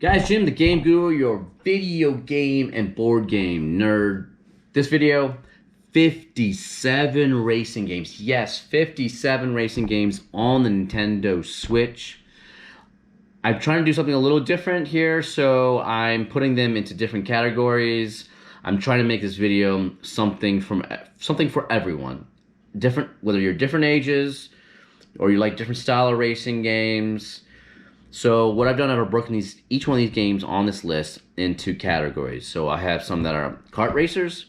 Guys, Jim, the Game Guru, your video game and board game nerd. This video, 57 racing games. Yes, 57 racing games on the Nintendo Switch. I'm trying to do something a little different here, so I'm putting them into different categories. I'm trying to make this video something for everyone. Different, whether you're different ages or you like different style of racing games. So what I've done, I've broken each one of these games on this list into categories. So I have some that are kart racers,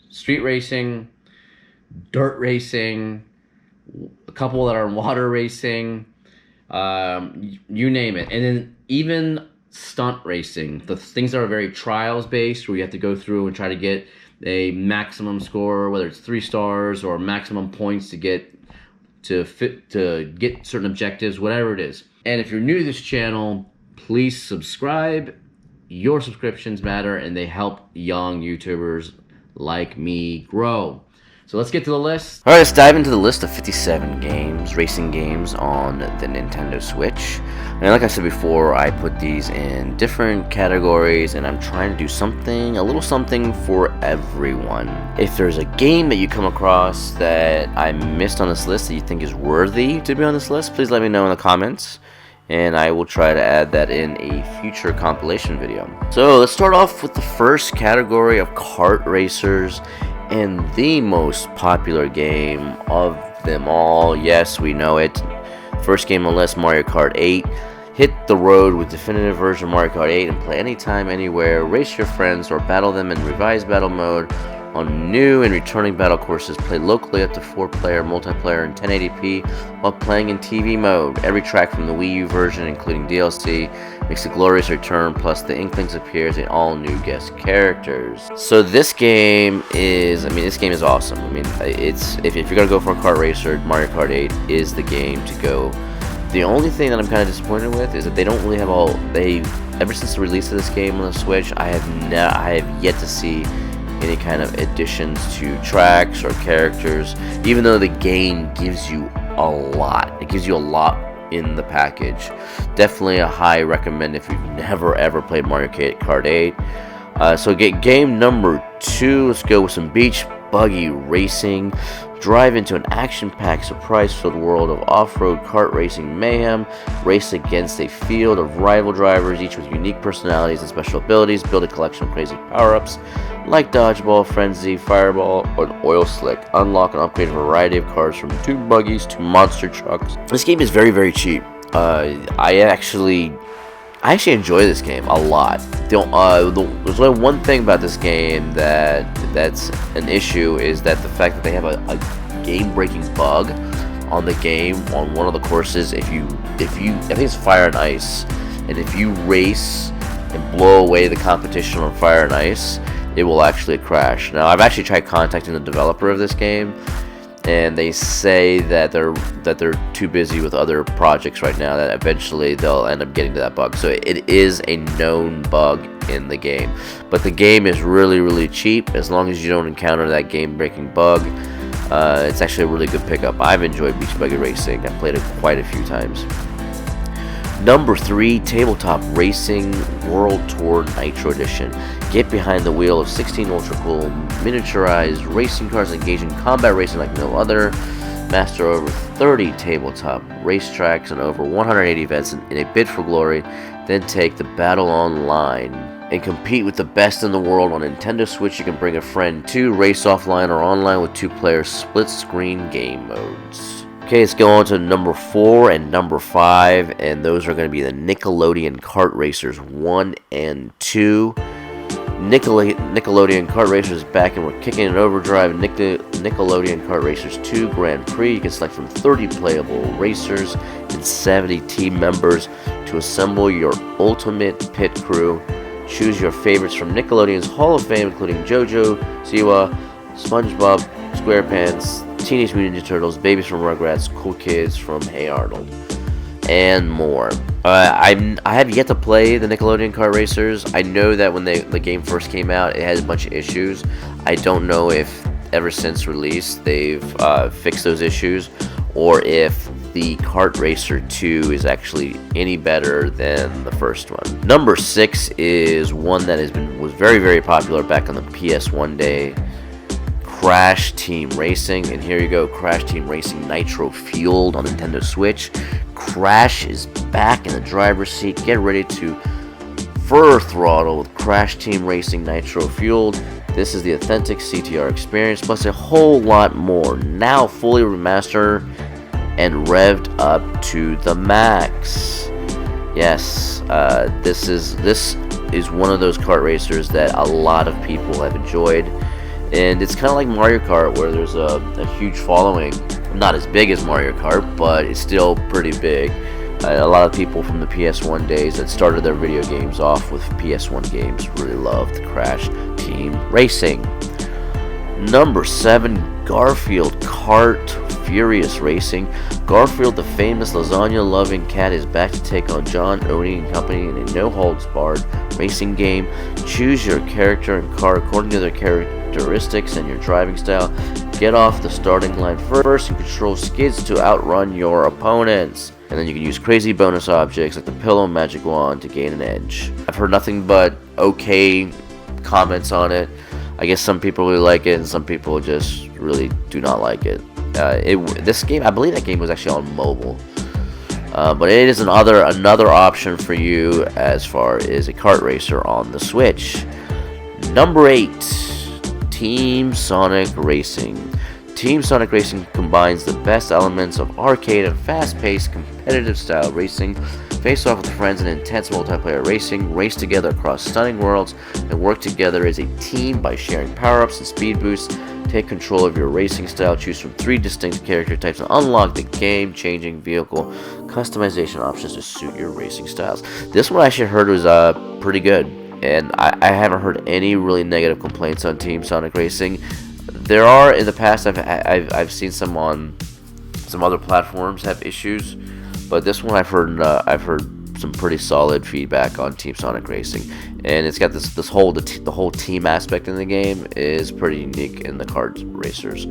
street racing, dirt racing, a couple that are water racing, you name it. And then even stunt racing, the things that are very trials based, where you have to go through and try to get a maximum score, whether it's 3 stars or maximum points to get certain objectives, whatever it is. And if you're new to this channel, please subscribe. Your subscriptions matter and they help young YouTubers like me grow. So let's get to the list. Alright, let's dive into the list of 57 games, racing games on the Nintendo Switch. And like I said before, I put these in different categories and I'm trying to do something, a little something for everyone. If there's a game that you come across that I missed on this list that you think is worthy to be on this list, please let me know in the comments. And I will try to add that in a future compilation video. So let's start off with the first category of kart racers, and the most popular game of them all. Yes, we know it. First game on the list, Mario Kart 8. Hit the road with definitive version of Mario Kart 8 and play anytime, anywhere. Race your friends or battle them in revised battle mode on new and returning battle courses. Play locally up to 4-player multiplayer in 1080p while playing in TV mode. Every track from the Wii U version, including DLC, makes a glorious return, plus the Inklings appears in all new guest characters. So this game is, this game is awesome. It's if you're gonna go for a kart racer, Mario Kart 8 is the game to go. The only thing that I'm kind of disappointed with is that they don't really have ever since the release of this game on the Switch, I have yet to see any kind of additions to tracks or characters, even though the game gives you a lot. It gives you a lot in the package. Definitely a high recommend if you've never ever played Mario Kart 8. So get game number 2. Let's go with some beach buggy racing. Drive into an action-packed, surprise-filled world of off-road kart racing mayhem. Race against a field of rival drivers, each with unique personalities and special abilities. Build a collection of crazy power-ups like Dodgeball, Frenzy, Fireball, or Oil Slick. Unlock and upgrade a variety of cars from dune buggies to monster trucks. This game is very, very cheap. I actually enjoy this game a lot. There's only one thing about this game that's an issue, is that the fact that they have a game-breaking bug on the game on one of the courses. I think it's Fire and Ice, and if you race and blow away the competition on Fire and Ice, it will actually crash. Now, I've actually tried contacting the developer of this game, and they say that they're too busy with other projects right now, that eventually they'll end up getting to that bug. So it is a known bug in the game, but the game is really, really cheap. As long as you don't encounter that game-breaking bug, it's actually a really good pickup. I've enjoyed beach buggy racing. I've played it quite a few times. Number 3, Tabletop Racing World Tour Nitro Edition. Get behind the wheel of 16 ultra-cool miniaturized racing cars, engage in combat racing like no other. Master over 30 tabletop racetracks and over 180 events in a bid for glory. Then take the battle online and compete with the best in the world. On Nintendo Switch, you can bring a friend to race offline or online with 2-player split-screen game modes. Okay, let's go on to number 4 and number 5, and those are going to be the Nickelodeon Kart Racers 1 and 2. Nickelodeon Kart Racers back, and we're kicking in overdrive. Nickelodeon Kart Racers 2 Grand Prix. You can select from 30 playable racers and 70 team members to assemble your ultimate pit crew. Choose your favorites from Nickelodeon's Hall of Fame, including JoJo, Siwa, SpongeBob, SquarePants, Teenage Mutant Ninja Turtles, Babies from Rugrats, Cool Kids from Hey Arnold, and more. I have yet to play the Nickelodeon Kart Racers. I know that when the game first came out, it had a bunch of issues. I don't know if ever since release they've fixed those issues, or if the Kart Racer 2 is actually any better than the first one. Number 6 is one that was very, very popular back on the PS1 day. Crash Team Racing, and here you go, Crash Team Racing Nitro Fueled on Nintendo Switch. Crash is back in the driver's seat. Get ready to fur throttle with Crash Team Racing Nitro Fueled. This is the authentic CTR experience, plus a whole lot more. Now fully remastered and revved up to the max. Yes, this is one of those kart racers that a lot of people have enjoyed. And it's kind of like Mario Kart, where there's a huge following. Not as big as Mario Kart, but it's still pretty big. A lot of people from the PS1 days that started their video games off with PS1 games really loved Crash Team Racing. Number 7, Garfield Kart Furious Racing. Garfield, the famous lasagna-loving cat, is back to take on John, Odie, and company in a no-holds-barred racing game. Choose your character and car according to their characteristics and your driving style. Get off the starting line first and control skids to outrun your opponents. And then you can use crazy bonus objects like the pillow and magic wand to gain an edge. I've heard nothing but okay comments on it. I guess some people really like it and some people just really do not like it. This game, I believe that game was actually on mobile. But it is another option for you as far as a kart racer on the Switch. Number 8, Team Sonic Racing. Team Sonic Racing combines the best elements of arcade and fast-paced competitive style racing. Face off with friends in intense multiplayer racing, race together across stunning worlds, and work together as a team by sharing power-ups and speed boosts. Take control of your racing style, choose from 3 distinct character types, and unlock the game-changing vehicle customization options to suit your racing styles. This one I actually heard was pretty good, and I haven't heard any really negative complaints on Team Sonic Racing. There are, in the past, I've seen some on some other platforms have issues, but this one I've heard some pretty solid feedback on Team Sonic Racing, and it's got the whole team aspect in the game is pretty unique in the kart racers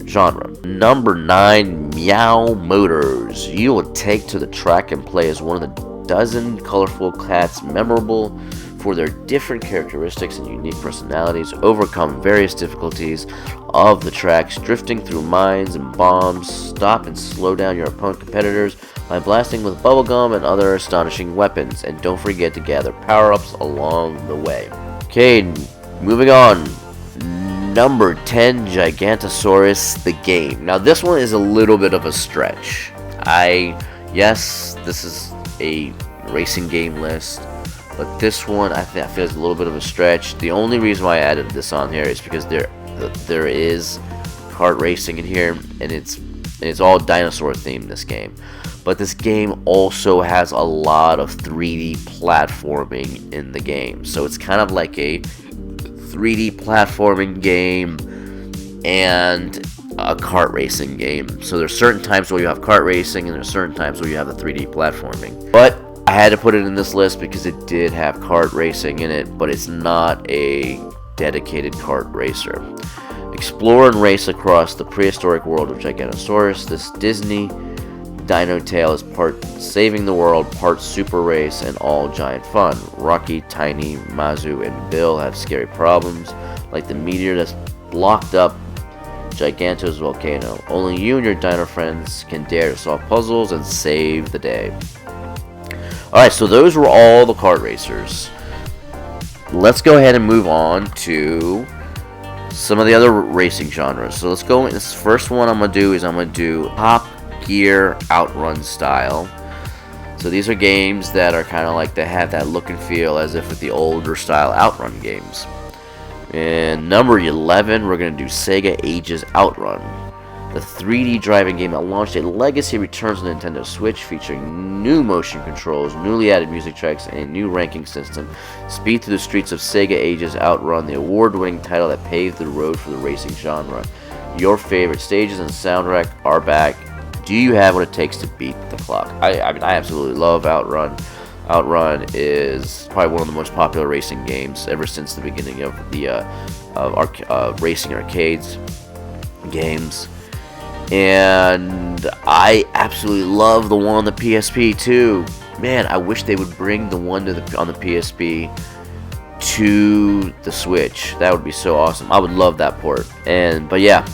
genre. Number 9, Meow Motors. You will take to the track and play as one of the dozen colorful cats memorable for their different characteristics and unique personalities. Overcome various difficulties of the tracks, drifting through mines and bombs. Stop and slow down your opponent competitors by blasting with bubblegum and other astonishing weapons. And don't forget to gather power-ups along the way. Okay, moving on. Number 10, Gigantosaurus, the game. Now this one is a little bit of a stretch. Yes, this is a racing game list, but this one I feel is a little bit of a stretch. The only reason why I added this on here is because there is kart racing in here, and it's all dinosaur themed, this game. But this game also has a lot of 3D platforming in the game, so it's kind of like a 3D platforming game and a kart racing game. So there's certain times where you have kart racing and there's certain times where you have the 3D platforming. But I had to put it in this list because it did have kart racing in it, but it's not a dedicated kart racer. Explore and race across the prehistoric world of Gigantosaurus. This Disney Dino Tale is part saving the world, part super race, and all giant fun. Rocky, Tiny, Mazu, and Bill have scary problems, like the meteor that's blocked up Giganto's volcano. Only you and your dino friends can dare to solve puzzles and save the day. Alright, so those were all the kart racers. Let's go ahead and move on to some of the other racing genres. So let's go, this first one I'm going to do Top Gear Outrun style. So these are games that are kind of like, they have that look and feel as if with the older style Outrun games. And number 11, we're going to do Sega Ages Outrun. The 3D driving game that launched a legacy returns on Nintendo Switch, featuring new motion controls, newly added music tracks, and a new ranking system. Speed through the streets of Sega Ages Outrun, the award-winning title that paved the road for the racing genre. Your favorite stages and soundtrack are back. Do you have what it takes to beat the clock? I mean, I absolutely love Outrun. Outrun is probably one of the most popular racing games ever since the beginning of the racing arcades games. And And I absolutely love the one on the PSP too. Man, I wish they would bring the one on the PSP to the Switch. That would be so awesome. I would love that port. But yeah,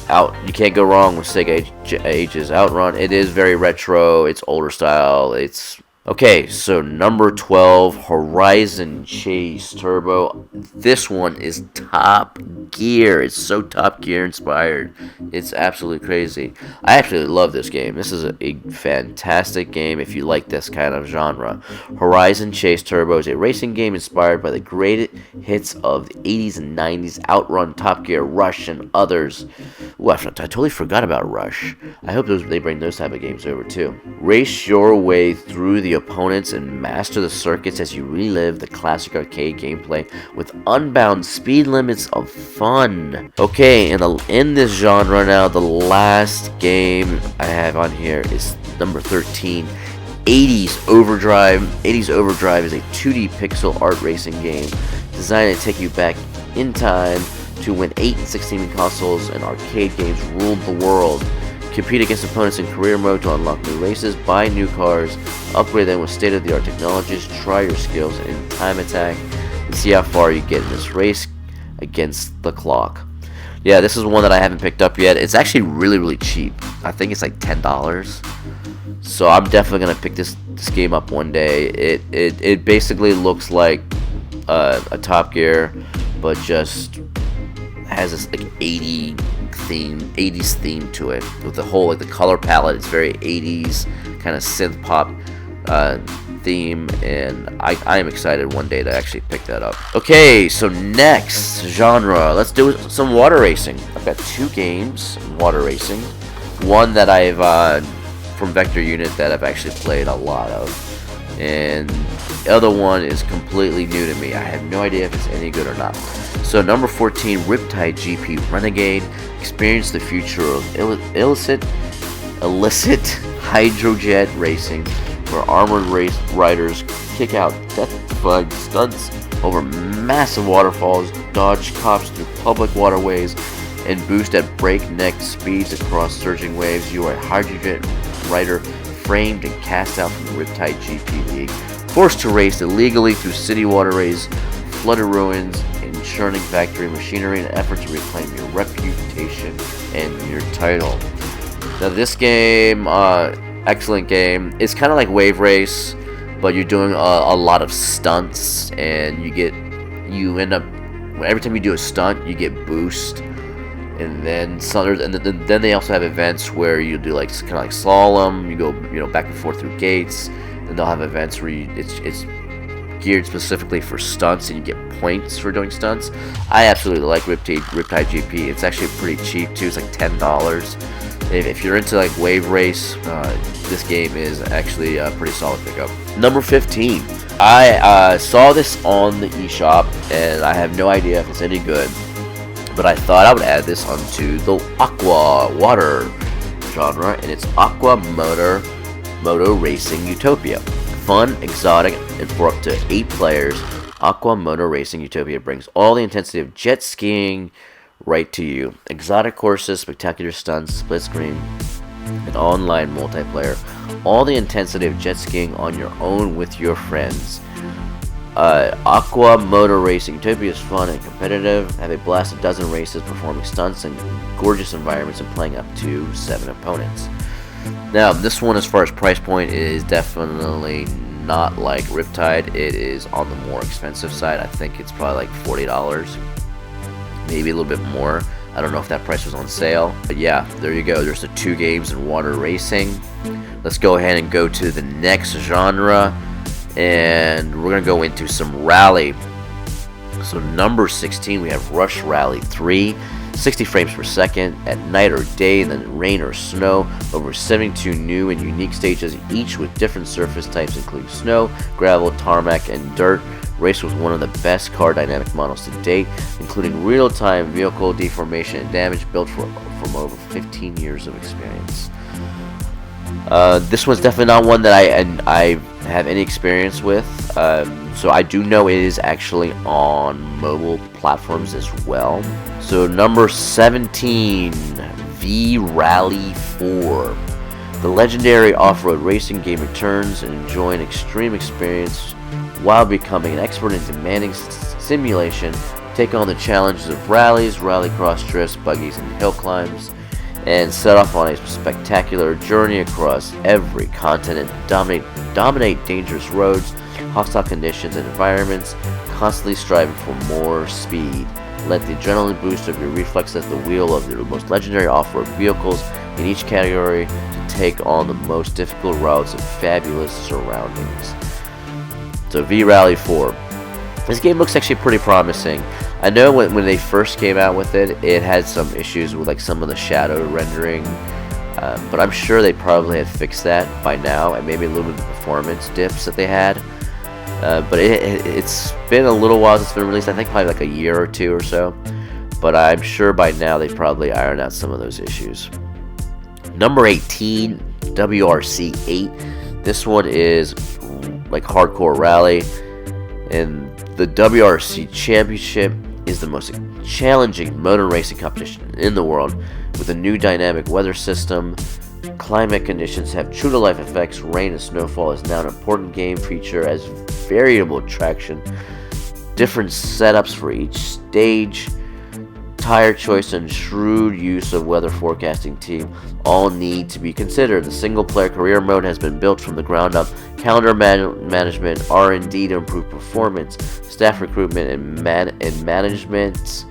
you can't go wrong with Sega Ages Outrun. It is very retro. It's older style. It's okay. So number 12, Horizon Chase Turbo. This one is Top Gear. It's so Top Gear inspired. It's absolutely crazy. I actually love this game. This is a fantastic game if you like this kind of genre. Horizon Chase Turbo is a racing game inspired by the great hits of the 80s and 90s, Outrun, Top Gear, Rush, and others. Ooh, I totally forgot about Rush. I hope they bring those type of games over too. Race your way through the opponents and master the circuits as you relive the classic arcade gameplay with unbound speed limits of fun. Okay, in this genre now, the last game I have on here is number 13, 80s Overdrive. 80s Overdrive is a 2D pixel art racing game designed to take you back in time to when 8 and 16 consoles and arcade games ruled the world. Compete against opponents in career mode to unlock new races, buy new cars, upgrade them with state-of-the-art technologies, try your skills in time attack, and see how far you get in this race against the clock. Yeah, this is one that I haven't picked up yet. It's actually really, really cheap. I think it's like $10. So I'm definitely gonna pick this game up one day. It basically looks like a Top Gear, but just has this like 80s theme to it, with the whole the color palette. It's very 80s kind of synth pop theme, and I am excited one day to actually pick that up. Okay, so next genre, let's do some water racing. I've got 2 games in water racing. One that I've from Vector Unit that I've actually played a lot of, and the other one is completely new to me. I have no idea if it's any good or not. So number 14, Riptide GP Renegade. Experience the future of illicit hydrojet racing, where armored race riders kick out death-defying stunts over massive waterfalls, dodge cops through public waterways, and boost at breakneck speeds across surging waves. You are a hydrojet rider framed and cast out from the Riptide GP League, forced to race illegally through city waterways, flooded ruins, and churning factory machinery in an effort to reclaim your reputation and your title. Now this game, excellent game. It's kind of like Wave Race, but you're doing a lot of stunts, and you end up, every time you do a stunt, you get boost. And then then they also have events where you do like kind of like slalom. You go back and forth through gates. And they'll have events where it's geared specifically for stunts, and you get points for doing stunts. I absolutely like Riptide GP. It's actually pretty cheap too. It's like $10. If you're into like Wave Race, this game is actually a pretty solid pickup. Number 15. I saw this on the eshop, and I have no idea if it's any good, but I thought I would add this onto the Aqua Water genre, and it's Aqua Motor Moto Racing Utopia. Fun, exotic, and for up to 8 players, Aqua Motor Racing Utopia brings all the intensity of jet skiing right to you. Exotic courses, spectacular stunts, split screen, and online multiplayer. All the intensity of jet skiing on your own with your friends. Aqua Motor Racing Utopia is fun and competitive. Have a blast of dozen races, performing stunts in gorgeous environments, and playing up to 7 opponents. Now, this one, as far as price point, is definitely not like Riptide. It is on the more expensive side. I think it's probably like $40, maybe a little bit more. I don't know if that price was on sale, but yeah, there you go. There's the 2 games in water racing. Let's go ahead and go to the next genre, and we're gonna go into some rally. So number 16, we have Rush Rally 3. 60 frames per second at night or day, then rain or snow, over 72 new and unique stages, each with different surface types including snow, gravel, tarmac, and dirt. Race with one of the best car dynamic models to date, including real-time vehicle deformation and damage, built from over 15 years of experience. This one's definitely not one that I have any experience with, so I do know it is actually on mobile platforms as well. So number 17, V Rally 4. The legendary off-road racing game returns and enjoy an extreme experience while becoming an expert in demanding simulation. Take on the challenges of rallies, rallycross drifts, buggies, and hill climbs, and set off on a spectacular journey across every continent. Dominate dangerous roads, hostile conditions, and environments, constantly striving for more speed. Let the adrenaline boost of your reflexes at the wheel of the most legendary off-road vehicles in each category to take on the most difficult routes and fabulous surroundings. So V-Rally 4. This game looks actually pretty promising. I know when they first came out with it, it had some issues with like some of the shadow rendering, but I'm sure they probably had fixed that by now, and maybe a little bit of the performance dips that they had. But it's been a little while since it's been released. I think probably like a year or two or so. But I'm sure by now they've probably ironed out some of those issues. Number 18, WRC 8. This one is like hardcore rally, and the WRC Championship is the most challenging motor racing competition in the world, with a new dynamic weather system. Climate conditions have true-to-life effects. Rain and snowfall is now an important game feature, as variable traction, different setups for each stage, tire choice, and shrewd use of weather forecasting team all need to be considered. The single-player career mode has been built from the ground up. Calendar management, R&D to improve performance, staff recruitment, and management.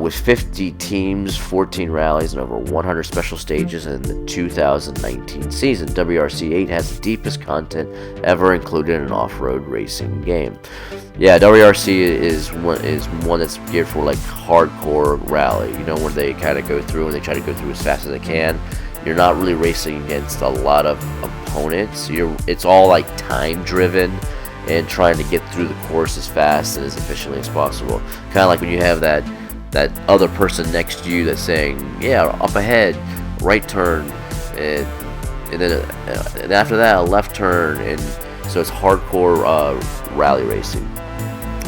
With 50 teams, 14 rallies, and over 100 special stages in the 2019 season. WRC 8 has the deepest content ever included in an off-road racing game. Yeah, WRC is one that's geared for like hardcore rally. You know, where they kind of go through and they try to go through as fast as they can. You're not really racing against a lot of opponents. It's all like time driven and trying to get through the course as fast and as efficiently as possible. Kind of like when you have that other person next to you that's saying, yeah, up ahead, right turn, and then and after that, a left turn, and so it's hardcore rally racing.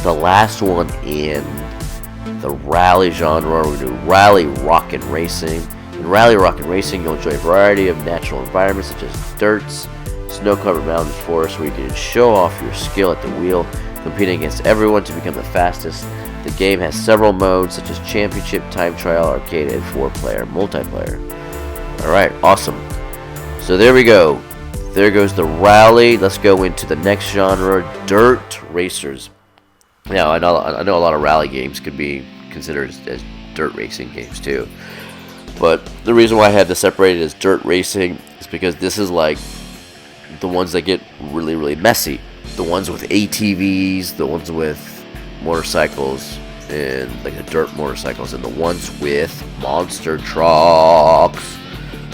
The last one in the rally genre, we do Rally Rocket Racing. In Rally Rocket Racing, you'll enjoy a variety of natural environments such as dirts, snow-covered mountains, forests, where you can show off your skill at the wheel, competing against everyone to become the fastest. The game has several modes such as Championship, Time Trial, Arcade, and 4-player multiplayer. Alright, awesome. So there we go. There goes the rally. Let's go into the next genre, dirt racers. Now, I know a lot of rally games could be considered as dirt racing games too. But the reason why I had to separate it as dirt racing is because this is like the ones that get really, really messy. The ones with ATVs, the ones with motorcycles, and like the dirt motorcycles, and the ones with monster trucks.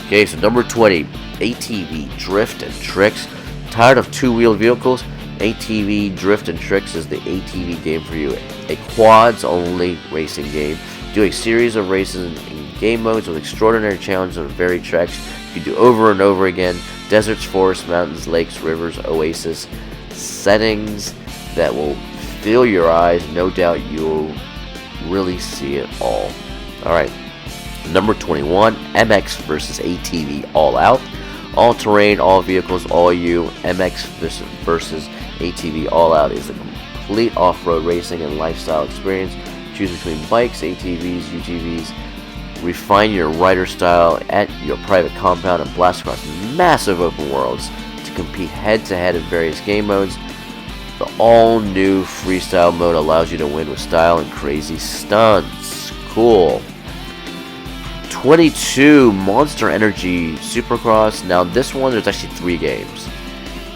Okay, so number 20, ATV Drift and Tricks. Tired of two-wheeled vehicles? ATV Drift and Tricks is the ATV game for you. A quads-only racing game. Do a series of races in game modes with extraordinary challenges on varied tracks you can do over and over again. Deserts, forests, mountains, lakes, rivers, oasis. Settings that will fill your eyes. No doubt you'll really see it all. Alright, number 21, MX versus ATV All Out. All terrain, all vehicles, all you. MX versus ATV All Out is a complete off-road racing and lifestyle experience. Choose between bikes, ATVs, UTVs. Refine your rider style at your private compound and blast across massive open worlds to compete head-to-head in various game modes. The all-new freestyle mode allows you to win with style and crazy stunts. Cool. 22, Monster Energy Supercross. Now this one, there's actually 3 games,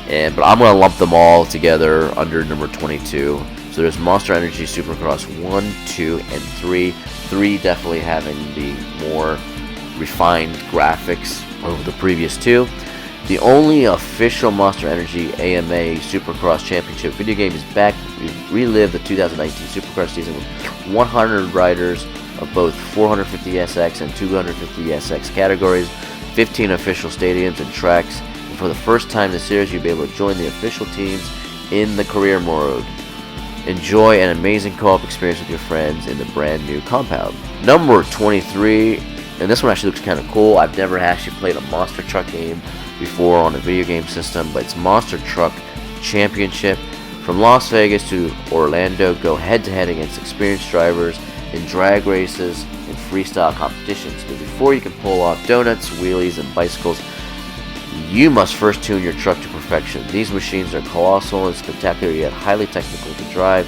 but I'm going to lump them all together under number 22. So there's Monster Energy Supercross 1, 2, and 3. 3 definitely having the more refined graphics over the previous 2. The only official Monster Energy AMA Supercross Championship video game is back. We've relived the 2019 Supercross season with 100 riders of both 450SX and 250SX categories, 15 official stadiums and tracks, and for the first time in the series, you'll be able to join the official teams in the career mode. Enjoy an amazing co-op experience with your friends in the brand new compound. Number 23, And this one actually looks kind of cool. I've never actually played a monster truck game before on a video game system, but it's Monster Truck Championship. From Las Vegas to Orlando, go head-to-head against experienced drivers in drag races and freestyle competitions. But before you can pull off donuts, wheelies, and bicycles, you must first tune your truck to perfection. These machines are colossal and spectacular, yet highly technical to drive.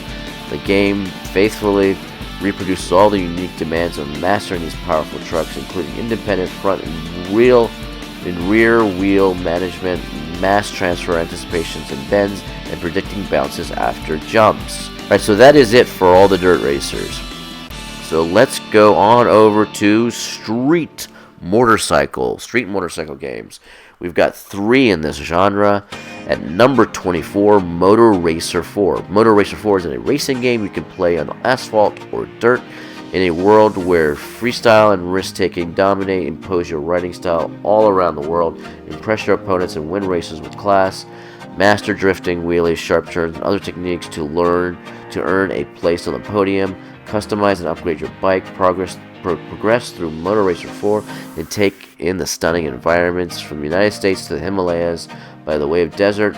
The game faithfully reproduces all the unique demands of mastering these powerful trucks, including independent front and rear wheel management, mass transfer anticipations and bends, and predicting bounces after jumps. Alright, so that is it for all the dirt racers. So let's go on over to street motorcycle games. We've got 3 in this genre. At number 24, Moto Racer 4. Moto Racer 4 is a racing game you can play on asphalt or dirt in a world where freestyle and risk-taking dominate. Impose your riding style all around the world, impress your opponents, and win races with class. Master drifting, wheelies, sharp turns, and other techniques to earn a place on the podium. Customize and upgrade your bike. Progress through Moto Racer 4 and take in the stunning environments from the United States to the Himalayas by the way of desert.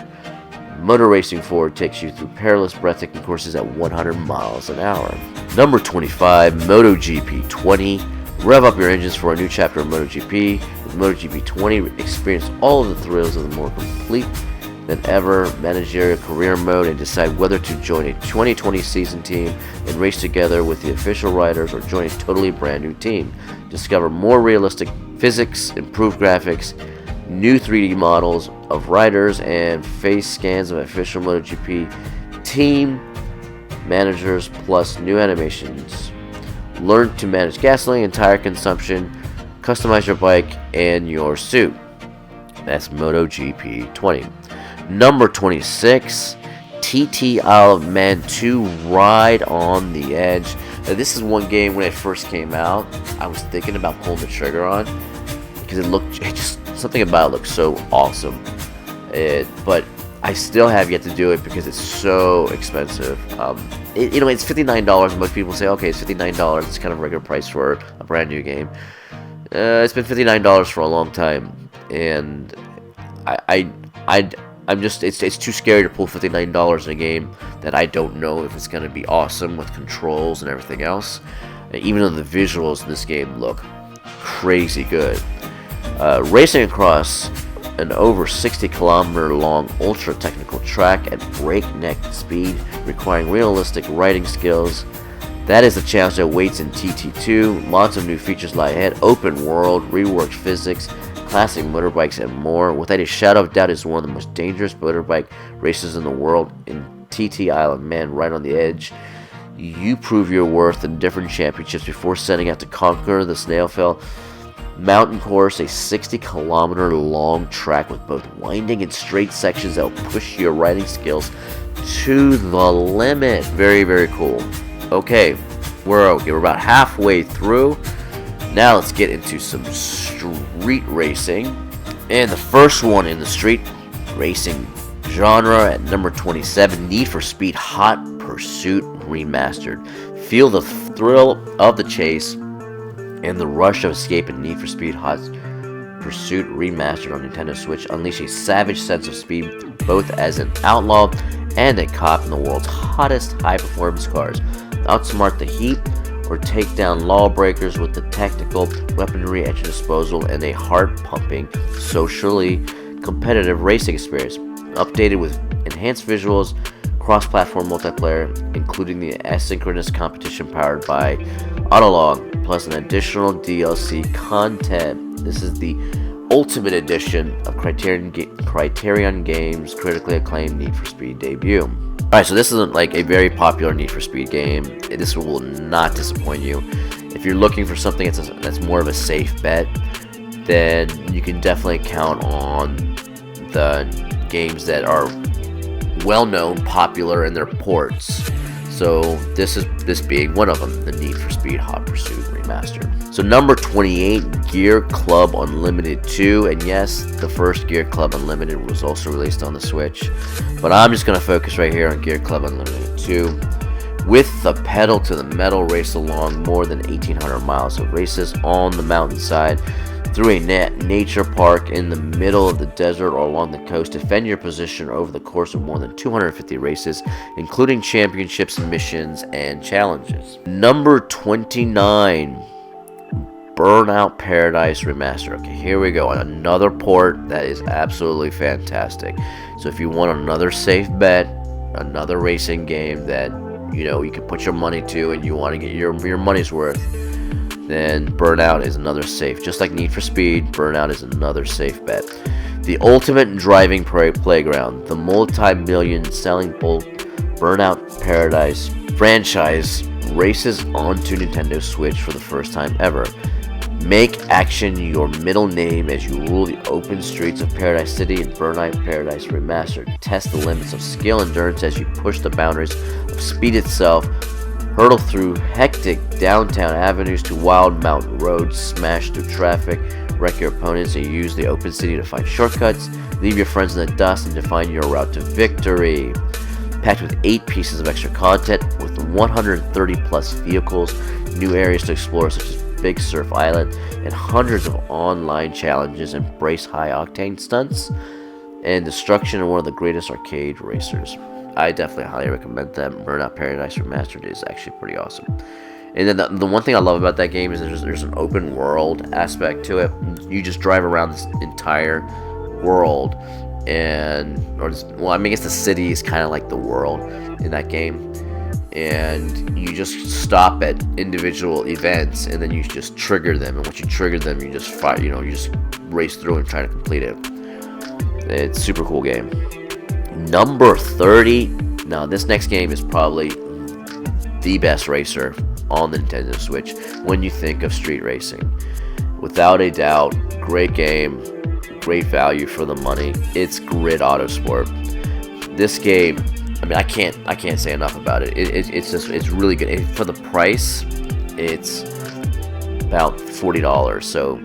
Motor Racing 4 takes you through perilous, breathtaking courses at 100 miles an hour. Number 25, Moto GP 20. Rev up your engines for a new chapter of Moto GP. With Moto GP 20, experience all of the thrills of the more complete than ever managerial career mode and decide whether to join a 2020 season team and race together with the official riders or join a totally brand new team. Discover more realistic physics, improved graphics, new 3D models of riders, and face scans of official MotoGP team managers, plus new animations. Learn to manage gasoline and tire consumption, customize your bike and your suit. That's MotoGP 20. Number 26, TT Isle of Man 2 Ride on the Edge. Now, this is one game when it first came out, I was thinking about pulling the trigger on because something about it looked so awesome. But I still have yet to do it because it's so expensive. It's $59. Most people say, okay, it's $59. It's kind of a regular price for a brand new game. It's been $59 for a long time, and I'm just, it's too scary to pull $59 in a game that I don't know if it's going to be awesome with controls and everything else. Even though the visuals in this game look crazy good. Racing across an over 60-kilometer long ultra technical track at breakneck speed, requiring realistic riding skills. That is the challenge that waits in TT2. Lots of new features lie ahead. Open world, reworked physics, classic motorbikes, and more. Without a shadow of doubt, is one of the most dangerous motorbike races in the world. In TT Isle of Man, right on the edge, you prove your worth in different championships before setting out to conquer the Snailfell mountain course, a 60-kilometer long track with both winding and straight sections that will push your riding skills to the limit. Very, very cool. Okay, we're about halfway through. Now let's get into some street racing. And the first one in the street racing genre at number 27, Need for Speed Hot Pursuit Remastered. Feel the thrill of the chase and the rush of escape in Need for Speed Hot Pursuit Remastered on Nintendo Switch. Unleash a savage sense of speed both as an outlaw and a cop in the world's hottest high-performance cars. Outsmart the heat or take down lawbreakers with the tactical weaponry at your disposal and a heart-pumping, socially competitive racing experience. Updated with enhanced visuals, cross-platform multiplayer, including the asynchronous competition powered by Autolog, plus an additional DLC content. This is the Ultimate Edition of Criterion Games' critically acclaimed Need for Speed debut. Alright, so this isn't like a very popular Need for Speed game. This will not disappoint you. If you're looking for something that's more of a safe bet, then you can definitely count on the games that are well-known, popular in their ports. So this being one of them, the Need for Speed Hot Pursuit Remastered. So number 28, Gear Club Unlimited 2, and yes, the first Gear Club Unlimited was also released on the Switch, but I'm just going to focus right here on Gear Club Unlimited 2. With the pedal to the metal, race along more than 1,800 miles of races on the mountainside, through a nature park in the middle of the desert or along the coast. Defend your position over the course of more than 250 races, including championships, missions, and challenges. Number 29, Burnout Paradise Remastered. Okay, here we go. Another port that is absolutely fantastic. So if you want another safe bet, another racing game that you can put your money to and you want to get your money's worth, then Burnout is another safe. Just like Need for Speed, Burnout is another safe bet. The ultimate driving playground, the multi-million selling Burnout Paradise franchise races onto Nintendo Switch for the first time ever. Make action your middle name as you rule the open streets of Paradise City in Burnout Paradise Remastered. Test the limits of skill and endurance as you push the boundaries of speed itself. Hurtle through hectic downtown avenues to wild mountain roads, smash through traffic, wreck your opponents, and use the open city to find shortcuts. Leave your friends in the dust and define your route to victory. Packed with 8 pieces of extra content, with 130 plus vehicles, new areas to explore such as Big Surf Island, and hundreds of online challenges. Embrace high-octane stunts and destruction in one of the greatest arcade racers. I definitely highly recommend that. Burnout Paradise Remastered is actually pretty awesome. And then the one thing I love about that game is there's an open world aspect to it. You just drive around this entire world, I guess the city is kind of like the world in that game. And you just stop at individual events, and then you just trigger them. And once you trigger them, you just fight. You just race through and try to complete it. It's a super cool game. Number 30. Now, this next game is probably the best racer on the Nintendo Switch when you think of street racing. Without a doubt, great game, great value for the money. It's Grid Autosport. This game, I can't say enough about it. It's really good. For the price, it's about $40. So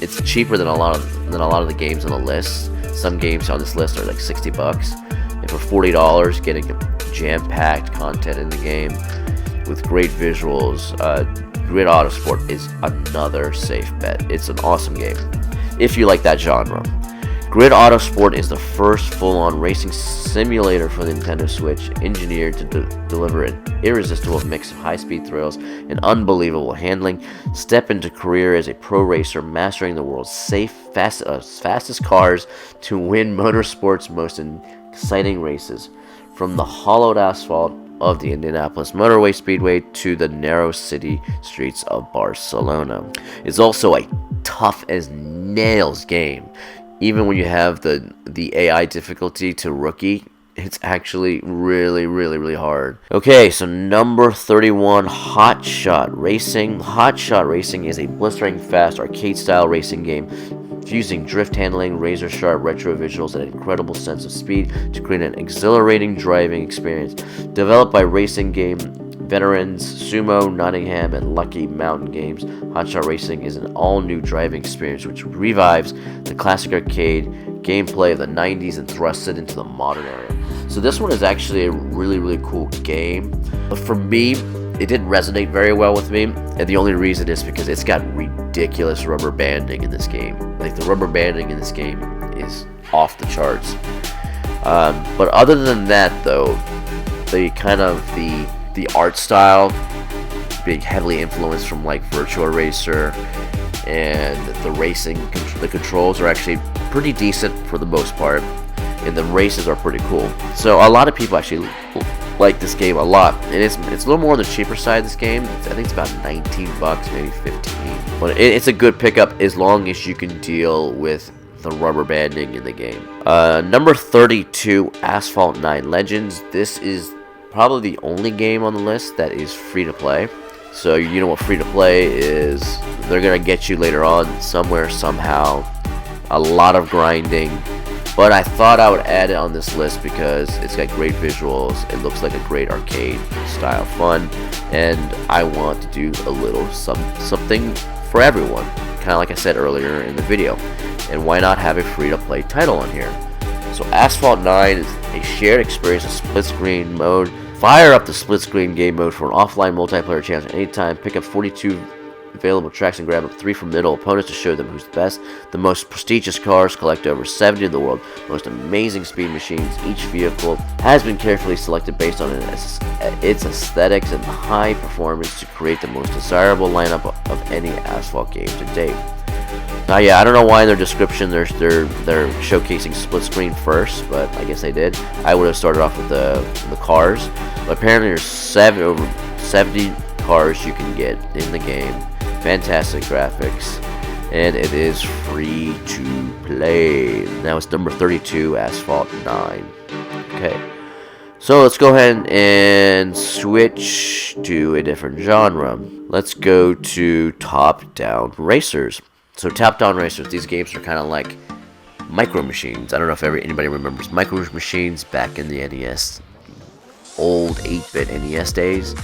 it's cheaper than a lot of the games on the list. Some games on this list are like $60, and for $40, getting jam-packed content in the game with great visuals, Grid Autosport is another safe bet. It's an awesome game if you like that genre. Grid Autosport is the first full-on racing simulator for the Nintendo Switch, engineered to deliver an irresistible mix of high-speed thrills and unbelievable handling. Step into career as a pro racer, mastering the world's fastest cars to win motorsport's most exciting races, from the hollowed asphalt of the Indianapolis Motorway Speedway to the narrow city streets of Barcelona. It's also a tough as nails game. Even when you have the AI difficulty to rookie, it's actually really, really, really hard. Okay, so number 31, Hot Shot Racing. Hot Shot Racing is a blistering fast arcade-style racing game fusing drift handling, razor-sharp retro visuals, and an incredible sense of speed to create an exhilarating driving experience. Developed by racing game veterans Sumo, Nottingham, and Lucky Mountain Games, Hot Shot Racing is an all-new driving experience which revives the classic arcade gameplay of the 90s and thrusts it into the modern era. So this one is actually a really, really cool game. But for me, it didn't resonate very well with me, and the only reason is because it's got ridiculous rubber banding in this game. Like, the rubber banding in this game is off the charts. But other than that, though, the art style being heavily influenced from like Virtua Racer, and the controls are actually pretty decent for the most part, and the races are pretty cool. So a lot of people actually like this game a lot, and it's a little more on the cheaper side of this game. I think it's about $19, maybe 15. But it's a good pickup as long as you can deal with the rubber banding in the game. Number 32, Asphalt 9 Legends. This is probably the only game on the list that is free to play. So you know what free to play is. They're gonna get you later on somewhere, somehow. A lot of grinding. But I thought I would add it on this list because it's got great visuals. It looks like a great arcade style fun, and I want to do a little something for everyone, kind of like I said earlier in the video. And why not have a free to play title on here? So Asphalt 9 is a shared experience of split screen mode Fire up the split screen game mode for an offline multiplayer challenge anytime. Pick up 42 available tracks and grab up 3 formidable opponents to show them who's the best. The most prestigious cars, collect over 70 in the world. Most amazing speed machines. Each vehicle has been carefully selected based on its aesthetics and high performance to create the most desirable lineup of any asphalt game to date. Now, yeah, I don't know why in their description they're showcasing split screen first, but I guess they did. I would have started off with the cars, but apparently there's over 70 cars you can get in the game. Fantastic graphics, and it is free to play. Now it's number 32, Asphalt 9. Okay, so let's go ahead and switch to a different genre. Let's go to top-down racers. So top-down racers, these games are kind of like Micro Machines. I don't know if anybody remembers Micro Machines back in the NES, old 8-bit NES days.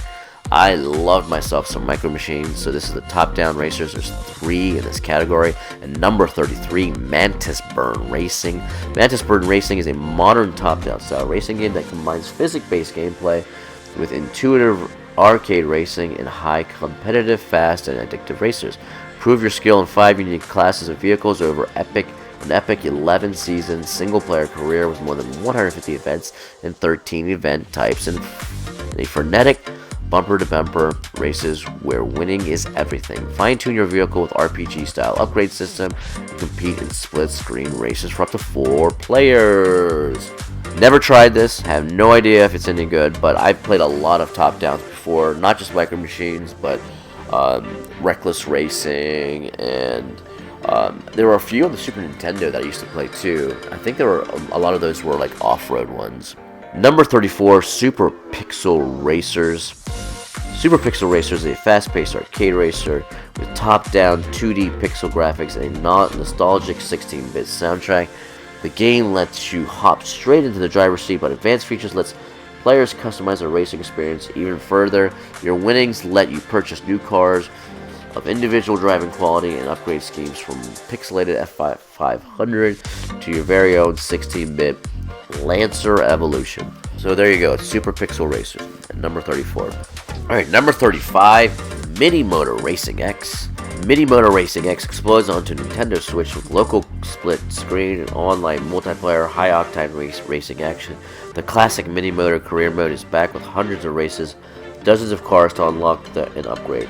I loved myself some Micro Machines, so this is the top-down racers. There's 3 in this category, and number 33, Mantis Burn Racing. Mantis Burn Racing is a modern top-down style racing game that combines physics-based gameplay with intuitive arcade racing and high competitive, fast, and addictive racers. Prove your skill in 5 unique classes of vehicles over an epic 11-season single-player career with more than 150 events and 13 event types, and a frenetic bumper-to-bumper races where winning is everything. Fine-tune your vehicle with RPG-style upgrade system and compete in split-screen races for up to 4 players. Never tried this, have no idea if it's any good, but I've played a lot of top-downs before, not just Micro Machines, but Reckless Racing, and there were a few on the Super Nintendo that I used to play too. I think there were a lot of those were like off-road ones. Number 34, Super Pixel Racers. Super Pixel Racers is a fast-paced arcade racer with top-down 2D pixel graphics and a nostalgic 16-bit soundtrack. The game lets you hop straight into the driver's seat, but advanced features lets players customize their racing experience even further. Your winnings let you purchase new cars of individual driving quality and upgrade schemes from pixelated F500 to your very own 16-bit Lancer Evolution. So there you go, it's Super Pixel Racers at number 34. Alright, number 35, Mini Motor Racing X. Mini Motor Racing X explodes onto Nintendo Switch with local split screen and online multiplayer high-octane racing action. The classic Mini Motor career mode is back with hundreds of races, dozens of cars to unlock and upgrade,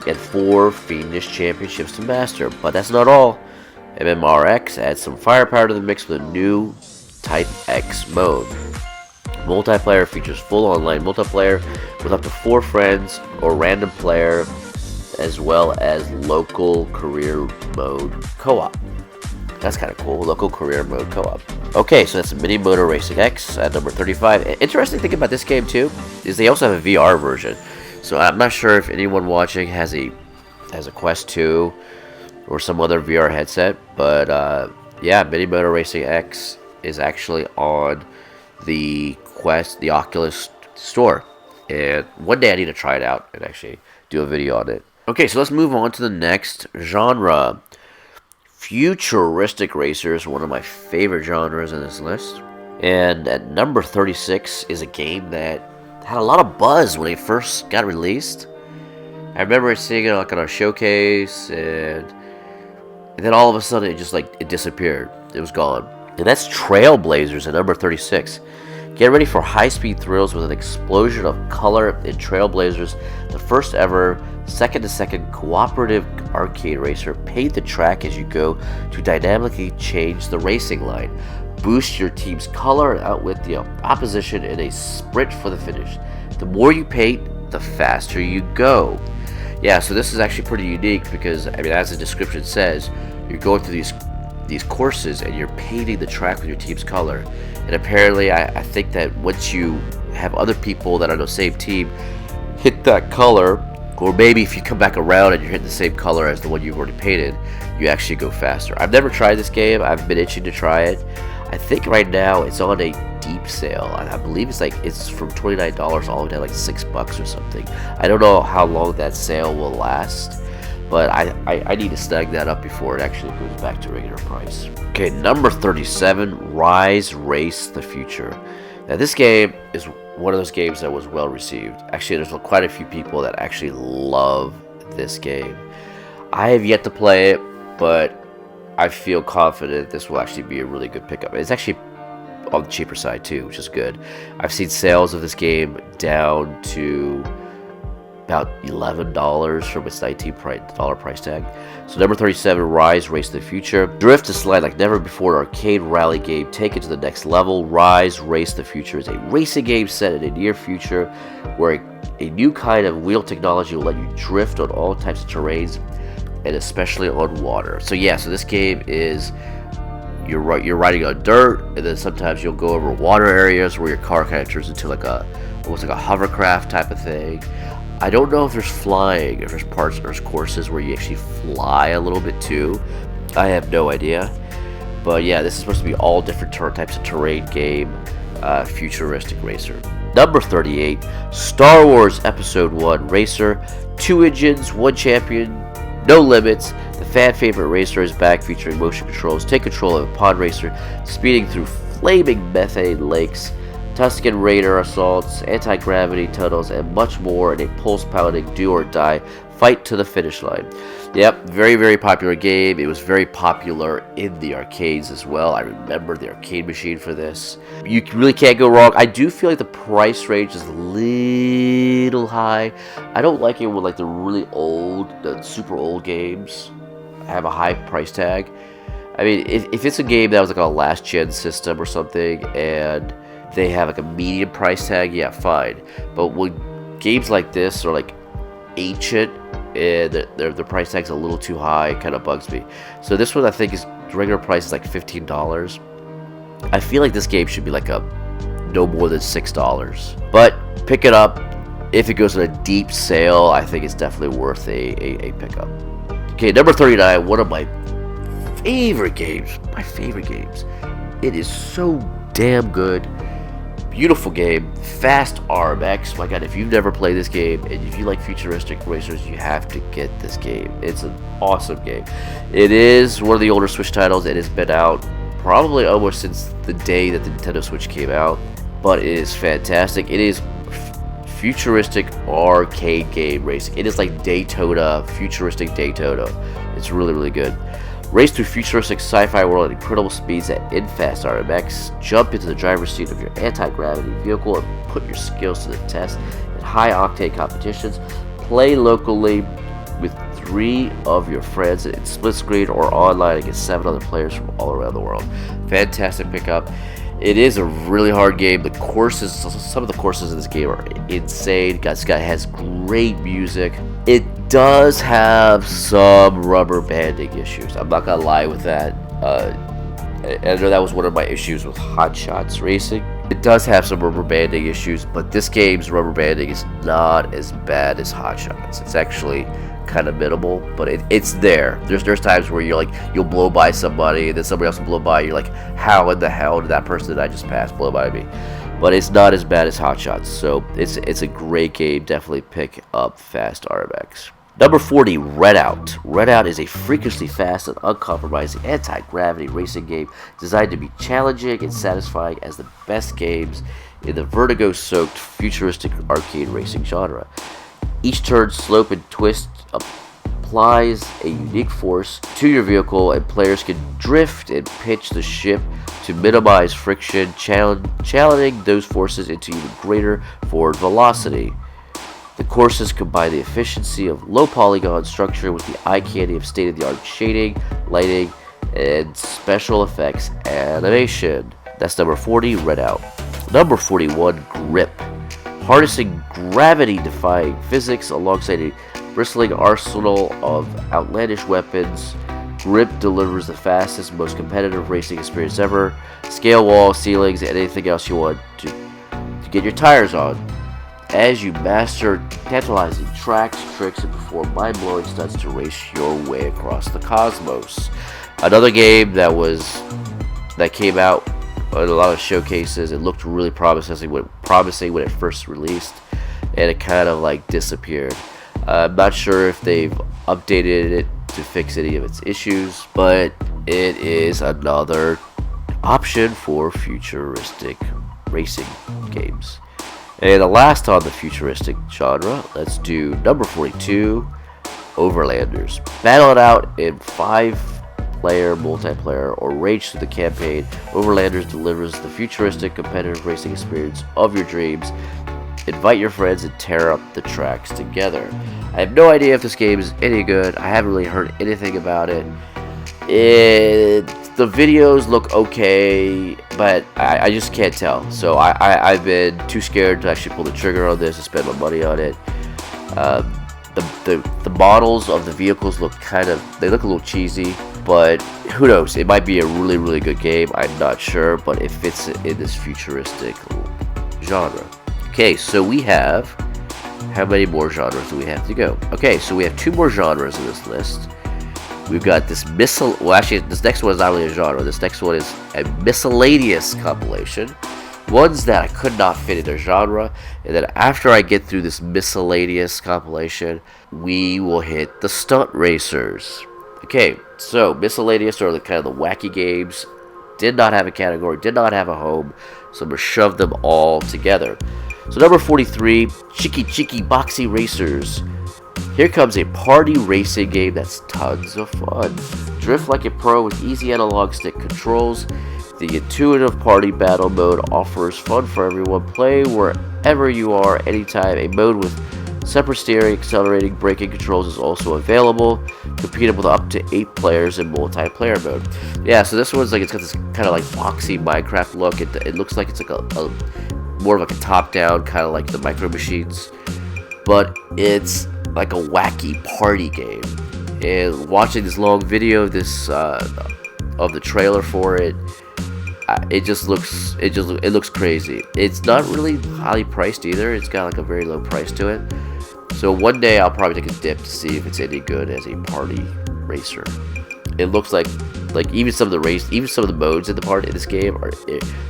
and 4 fiendish championships to master. But that's not all. MMRX adds some firepower to the mix with a new Type X mode. Multiplayer features full online multiplayer with up to 4 friends or random player, as well as local career mode co-op. That's kind of cool, local career mode co-op. Okay, so that's Mini Motor Racing X at number 35. Interesting thing about this game too is they also have a VR version. So I'm not sure if anyone watching has a Quest 2 or some other VR headset, but yeah, Mini Motor Racing X is actually on the Oculus store, and one day I need to try it out and actually do a video on it. Okay, so let's move on to the next genre. Futuristic Racer is one of my favorite genres in this list, and at number 36 is a game that had a lot of buzz when it first got released. I remember seeing it like on a showcase, and then all of a sudden it disappeared. It was gone. And that's Trailblazers at number 36. Get ready for high-speed thrills with an explosion of color in Trailblazers, the first ever second-to-second cooperative arcade racer. Paint the track as you go to dynamically change the racing line. Boost your team's color and outwit the opposition in a sprint for the finish. The more you paint, the faster you go. Yeah, so this is actually pretty unique because, I mean, as the description says, you're going through these courses and you're painting the track with your team's color. And apparently I think that once you have other people that are on the same team hit that color, or maybe if you come back around and you're hitting the same color as the one you've already painted, you actually go faster. I've never tried this game. I've been itching to try it. I think right now it's on a deep sale. I believe it's from $29 all the way down like $6 or something. I don't know how long that sale will last, but I need to snag that up before it actually goes back to regular price. Okay, number 37, Rise Race the Future. Now this game is one of those games that was well received. Actually, there's quite a few people that actually love this game. I have yet to play it, but I feel confident this will actually be a really good pickup. It's actually on the cheaper side too, which is good. I've seen sales of this game down to about $11 from its $19 price tag. So number 37, Rise, Race to the Future. Drift to slide like never before, an arcade rally game taken to the next level. Rise, Race to the Future is a racing game set in the near future where a new kind of wheel technology will let you drift on all types of terrains and especially on water. So yeah, so this game is you're riding on dirt, and then sometimes you'll go over water areas where your car kind of turns into like almost like a hovercraft type of thing. I don't know if there's flying, if there's courses where you actually fly a little bit too. I have no idea. But yeah, this is supposed to be all different types of terrain game, Futuristic Racer. Number 38, Star Wars Episode 1 Racer. 2 engines, 1 champion, no limits. The fan favorite racer is back, featuring motion controls. Take control of a pod racer, speeding through flaming methane lakes, Tuscan Raider assaults, anti-gravity tunnels, and much more in a pulse-pounding do-or-die fight to the finish line. Yep, very, very popular game. It was very popular in the arcades as well. I remember the arcade machine for this. You really can't go wrong. I do feel like the price range is a little high. I don't like it when like the really old, the super old games have a high price tag. I mean, if it's a game that was like a last gen system or something and they have like a medium price tag, yeah, fine. But when games like this are like ancient and their price tag's a little too high, it kind of bugs me. So this one I think is regular price is like $15. I feel like this game should be like a no more than $6. But pick it up. If it goes on a deep sale, I think it's definitely worth a pickup. Okay, number 39, one of my favorite games. My favorite games. It is so damn good. Beautiful game, Fast RMX. My god, if you've never played this game and if you like futuristic racers, you have to get this game. It's an awesome game. It is one of the older Switch titles. It has been out probably almost since the day that the Nintendo Switch came out, but it is fantastic. It is futuristic arcade game racing. It is like Daytona, futuristic Daytona. It's really, really good. Race through futuristic sci-fi world at incredible speeds in Fast RMX. Jump into the driver's seat of your anti-gravity vehicle and put your skills to the test in high-octane competitions. Play locally with 3 of your friends in split screen or online against 7 other players from all around the world. Fantastic pickup. It is a really hard game. The courses, some of the courses in this game are insane. This guy has great music. It does have some rubber banding issues. I'm not gonna lie with that. I know that was one of my issues with Hot Shots Racing. It does have some rubber banding issues, but this game's rubber banding is not as bad as Hot Shots. It's actually kind of minimal, but it's there. There's times where you're like, you'll blow by somebody and then somebody else will blow by. You're like, how in the hell did that person that I just passed blow by me? But it's not as bad as Hot Shots, so it's a great game. Definitely pick up Fast RMX. Number 40, Redout. Redout is a freakishly fast and uncompromising anti-gravity racing game designed to be challenging and satisfying as the best games in the vertigo-soaked futuristic arcade racing genre. Each turn, slope, and twist applies a unique force to your vehicle, and players can drift and pitch the ship to minimize friction, channeling those forces into even greater forward velocity. The courses combine the efficiency of low polygon structure with the eye candy of state-of-the-art shading, lighting, and special effects animation. That's number 40, Redout. Number 41, Grip. Harnessing gravity-defying physics alongside a bristling arsenal of outlandish weapons, Grip delivers the fastest, most competitive racing experience ever. Scale walls, ceilings, and anything else you want to get your tires on, as you master tantalizing tracks, tricks, and perform mind-blowing stunts to race your way across the cosmos. Another game that came out in a lot of showcases. It looked really promising when it first released, and it kind of like disappeared. I'm not sure if they've updated it to fix any of its issues, but it is another option for futuristic racing games. And the last on the futuristic genre, let's do number 42, Overlanders. Battle it out in 5-player multiplayer or rage through the campaign. Overlanders delivers the futuristic competitive racing experience of your dreams. Invite your friends and tear up the tracks together. I have no idea if this game is any good. I haven't really heard anything about it. The videos look okay, but I just can't tell. So I've been too scared to actually pull the trigger on this and spend my money on it. The models of the vehicles look they look a little cheesy, but who knows? It might be a really, really good game. I'm not sure, but it fits in this futuristic genre. Okay, so we have, how many more genres do we have to go? Okay, so we have 2 more genres in this list. We've got this well, actually, this next one is not really a genre. This next one is a miscellaneous compilation. Ones that I could not fit in their genre. And then after I get through this miscellaneous compilation, we will hit the stunt racers. Okay, so miscellaneous are the kind of the wacky games. Did not have a category, did not have a home, so I'm going to shove them all together. So number 43, Cheeky Boxy Racers. Here comes a party racing game that's tons of fun. Drift like a pro with easy analog stick controls. The intuitive party battle mode offers fun for everyone. Play wherever you are, anytime. A mode with separate steering, accelerating, braking controls is also available. Competed with up to 8 players in multiplayer mode. Yeah, so this one's like, it's got this kind of like boxy Minecraft look. It looks like it's like a more of like a top-down, kind of like the Micro Machines, but it's like a wacky party game. And watching this long video of this of the trailer for it, it looks crazy. It's not really highly priced either. It's got like a very low price to it. So one day I'll probably take a dip to see if it's any good as a party racer. It looks like even some of the modes in this game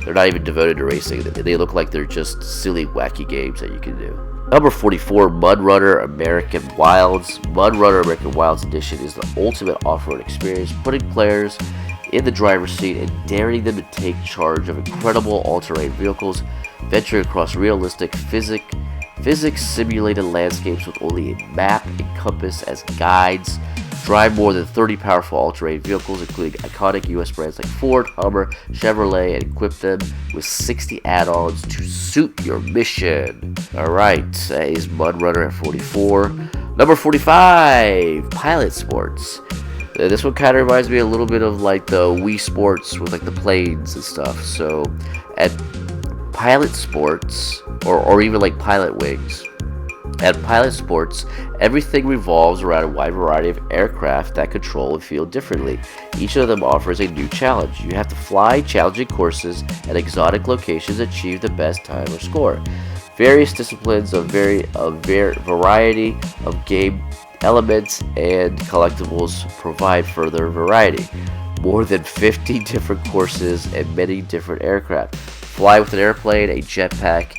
they're not even devoted to racing. They look like they're just silly, wacky games that you can do. Number 44, Mud Runner American Wilds. Mud Runner American Wilds Edition is the ultimate off-road experience, putting players in the driver's seat and daring them to take charge of incredible all-terrain vehicles, venturing across realistic physics-simulated landscapes with only a map and compass as guides. Drive more than 30 powerful all-terrain vehicles, including iconic US brands like Ford, Hummer, Chevrolet, and equip them with 60 add-ons to suit your mission. Alright, that is Mud Runner at 44. Number 45, Pilot Sports. This one kind of reminds me a little bit of like the Wii Sports with like the planes and stuff. So at Pilot Sports, or even like Pilot Wings, at Pilot Sports, everything revolves around a wide variety of aircraft that control and feel differently. Each of them offers a new challenge. You have to fly challenging courses at exotic locations to achieve the best time or score. Various disciplines of variety of game elements and collectibles provide further variety. More than 50 different courses and many different aircraft. Fly with an airplane, a jetpack,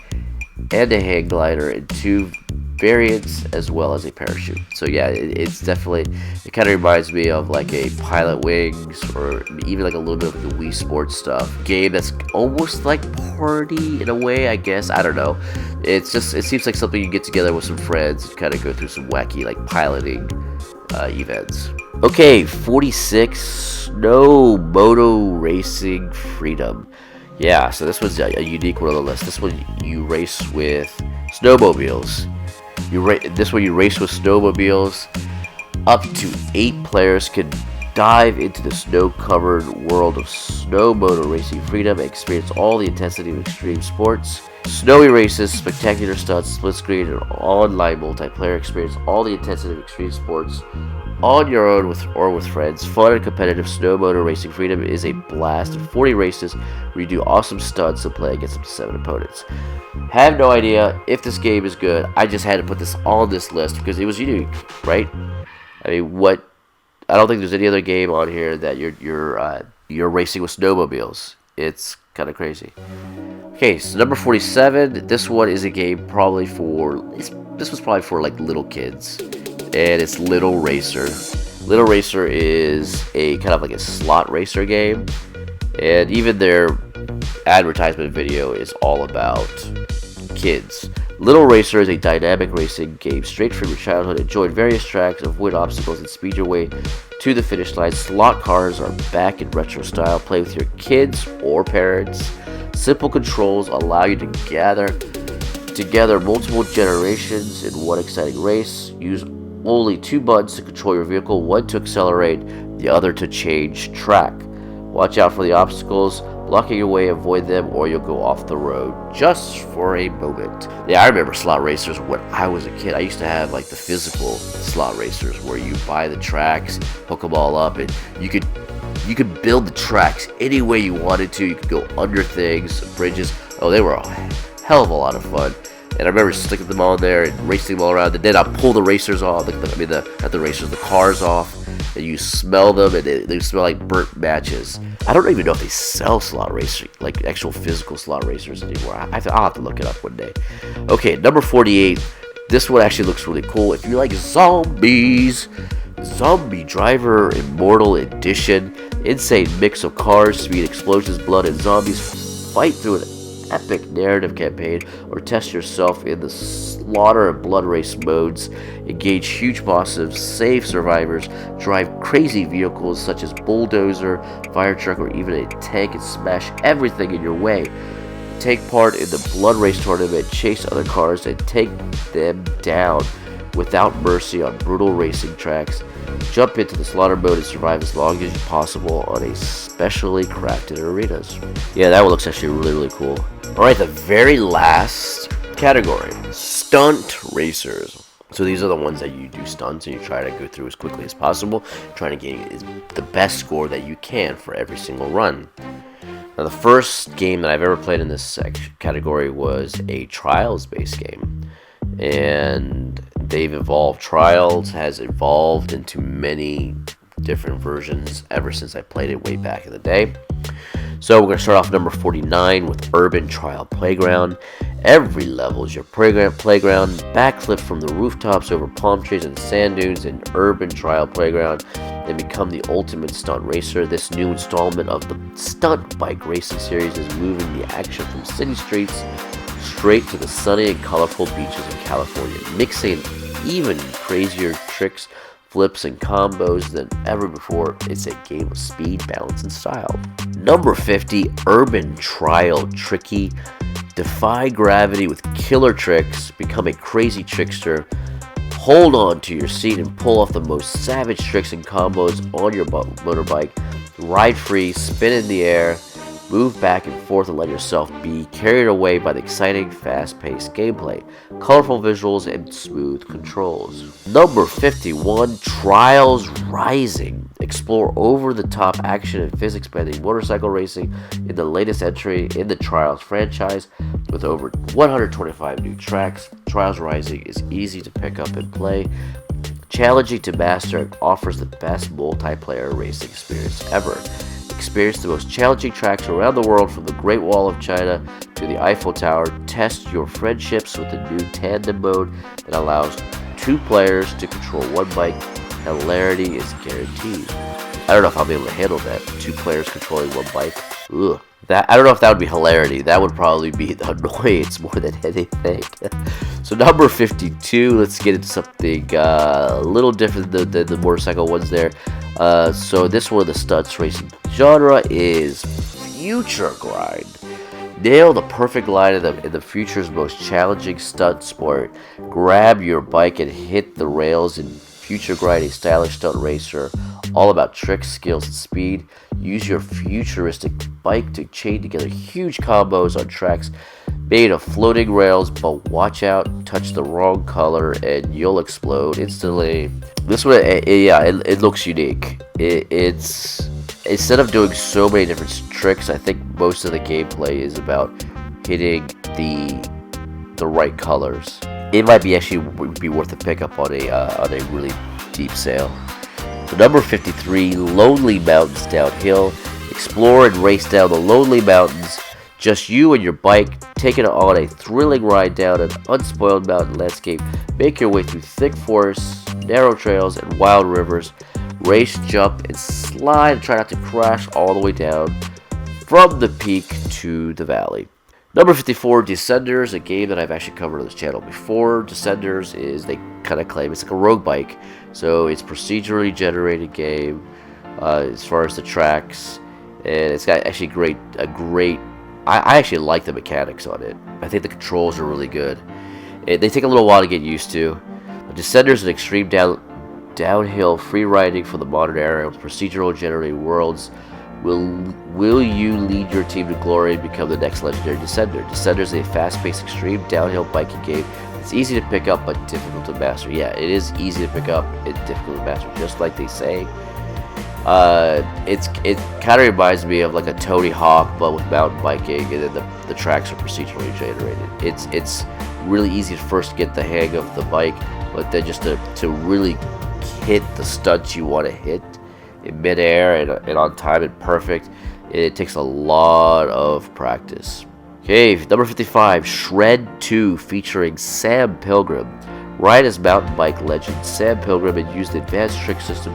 and a hang glider in 2 variants, as well as a parachute. So yeah, it's definitely, it kind of reminds me of like a Pilot Wings, or even like a little bit of the Wii Sports stuff. Game that's almost like party in a way, I guess. I don't know. It seems like something you get together with some friends and kind of go through some wacky like piloting events. Okay, 46, Snow Moto Racing Freedom. Yeah, so this was a unique one on the list. This one you race with snowmobiles. This one you race with snowmobiles. Up to 8 players can dive into the snow-covered world of Snow Moto Racing Freedom and experience all the intensity of extreme sports. Snowy races, spectacular stunts, split screen, and online multiplayer. Experience all the intensity of extreme sports on your own or with friends. Fun and competitive Snow Moto Racing Freedom is a blast. 40 races where you do awesome stunts and play against up to 7 opponents. Have no idea if this game is good. I just had to put this on this list because it was unique, right? I mean, I don't think there's any other game on here that you're racing with snowmobiles. It's kind of crazy. Okay, so number 47. This one is a game this was probably for like little kids, and it's Little Racer. Little Racer is a kind of like a slot racer game, and even their advertisement video is all about kids. Little Racer is a dynamic racing game straight from your childhood. Enjoy various tracks, avoid obstacles, and speed your way to the finish line. Slot cars are back in retro style. Play with your kids or parents. Simple controls allow you to gather together multiple generations in one exciting race. Use only 2 buttons to control your vehicle, one to accelerate, the other to change track. Watch out for the obstacles blocking your way, avoid them, or you'll go off the road just for a moment. Yeah, I remember slot racers when I was a kid. I used to have like the physical slot racers where you buy the tracks, hook them all up, and you could build the tracks any way you wanted to. You could go under things, bridges. Oh, they were a hell of a lot of fun. And I remember sticking them on there and racing them all around. And then I'd pull the racers off, the cars off. And you smell them, and they smell like burnt matches. I don't even know if they sell slot racing, like actual physical slot racers anymore. I'll have to look it up one day. Okay, number 48. This one actually looks really cool. If you like zombies, Zombie Driver Immortal Edition. Insane mix of cars, speed, explosions, blood, and zombies. Fight through an epic narrative campaign or test yourself in the slaughter and blood race modes. Engage huge bosses, save survivors, drive crazy vehicles such as bulldozer, fire truck, or even a tank and smash everything in your way. Take part in the blood race tournament, chase other cars, and take them down without mercy on brutal racing tracks. Jump into the slaughter mode and survive as long as possible on a specially crafted arenas. Yeah, that one looks actually really cool. Alright, the very last category, stunt racers. So these are the ones that you do stunts and you try to go through as quickly as possible, trying to get the best score that you can for every single run. Now, the first game that I've ever played in this category was a Trials-based game. And they've evolved. Trials has evolved into many different versions ever since I played it way back in the day. So we're going to start off number 49 with Urban Trial Playground. Every level is your playground. Backflip from the rooftops over palm trees and sand dunes in Urban Trial Playground. Then become the ultimate stunt racer. This new installment of the stunt bike racing series is moving the action from city streets straight to the sunny and colorful beaches in California, mixing even crazier tricks, flips, and combos than ever before. It's a game of speed, balance, and style. Number 50, Urban Trial Tricky. Defy gravity with killer tricks, become a crazy trickster, hold on to your seat and pull off the most savage tricks and combos on your motorbike, ride free, spin in the air, move back and forth and let yourself be carried away by the exciting, fast-paced gameplay, colorful visuals, and smooth controls. Number 51, Trials Rising. Explore over-the-top action and physics-bending motorcycle racing in the latest entry in the Trials franchise. With over 125 new tracks, Trials Rising is easy to pick up and play, challenging to master, and offers the best multiplayer racing experience ever. Experience the most challenging tracks around the world, from the Great Wall of China to the Eiffel Tower. Test your friendships with the new tandem mode that allows 2 players to control one bike. Hilarity is guaranteed. I don't know if I'll be able to handle that. 2 players controlling one bike. Ugh. I don't know if that would be hilarity. That would probably be the annoyance more than anything. So number 52, let's get into something a little different than the motorcycle ones there. So this one of the stunts racing genre is Future Grind. Nail the perfect line in the future's most challenging stunt sport. Grab your bike and hit the rails in Future Grind, a stylish stunt racer all about tricks, skills, and speed. Use your futuristic bike to chain together huge combos on tracks made of floating rails, but watch out, touch the wrong color and you'll explode instantly. This one, it looks unique. It's instead of doing so many different tricks, I think most of the gameplay is about hitting the right colors. It might be would be worth a pickup on a really deep sale. So number 53, Lonely Mountains Downhill. Explore and race down the lonely mountains, just you and your bike, taking it on a thrilling ride down an unspoiled mountain landscape. Make your way through thick forests, narrow trails, and wild rivers. Race, jump, and slide, and try not to crash all the way down. from the peak to the valley. Number 54, Descenders, a game that I've actually covered on this channel before. Descenders is, they kind of claim, it's like a rogue bike. So it's procedurally generated game as far as the tracks. And it's got actually I actually like the mechanics on it. I think the controls are really good. They take a little while to get used to. Descenders is an extreme downhill free riding for the modern era with procedural generated worlds. Will you lead your team to glory and become the next legendary Descender? Descender is a fast-paced, extreme downhill biking game. It's easy to pick up, but difficult to master. Yeah, it is easy to pick up and difficult to master, just like they say. It kind of reminds me of like a Tony Hawk, but with mountain biking, and then the tracks are procedurally generated. It's really easy to first get the hang of the bike, but then just to really hit the stunts you want to hit in midair and on time and perfect, it takes a lot of practice. Okay, number 55, Shred 2, featuring Sam Pilgrim. Ride as mountain bike legend Sam Pilgrim and used the advanced trick system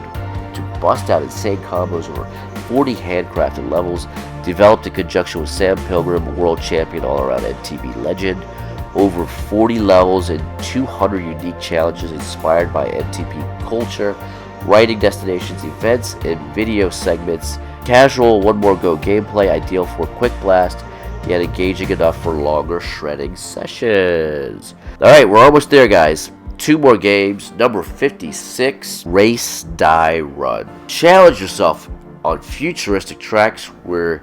to bust out insane combos over 40 handcrafted levels, developed in conjunction with Sam Pilgrim, world champion all-around MTB legend. Over 40 levels and 200 unique challenges inspired by MTB culture, riding destinations, events, and video segments. Casual one more go gameplay, ideal for quick blast, yet engaging enough for longer shredding sessions. Alright, we're almost there, guys. 2 more games. Number 56, Race, Die, Run. Challenge yourself on futuristic tracks where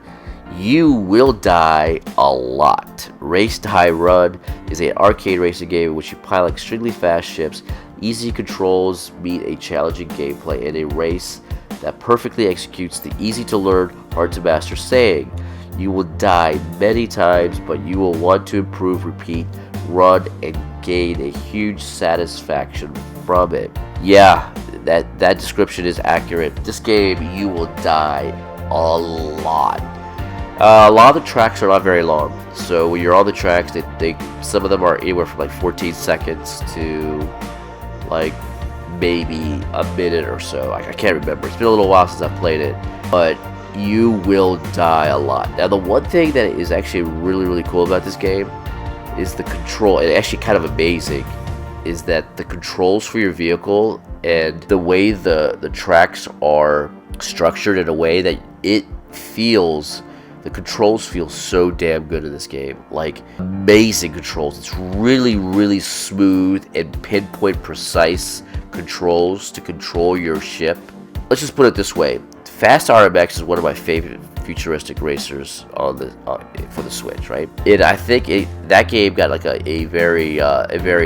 you will die a lot. Race, Die, Run is an arcade racing game in which you pilot extremely fast ships. Easy controls meet a challenging gameplay in a race that perfectly executes the easy to learn, hard to master saying. You will die many times, but you will want to improve, repeat, run, and gain a huge satisfaction from it. Yeah, that description is accurate. This game, you will die a lot. A lot of the tracks are not very long, so when you're on the tracks, some of them are anywhere from like 14 seconds to like maybe a minute or so. I can't remember. It's been a little while since I've played it, but you will die a lot. Now, the one thing that is actually really cool about this game is the control. And actually kind of amazing is that the controls for your vehicle and the way the tracks are structured in a way that the controls feel so damn good in this game. Like, amazing controls. It's really smooth and pinpoint precise controls to control your ship. Let's just put it this way. Fast RMX is one of my favorite futuristic racers for the Switch, right? And I think that game got like a very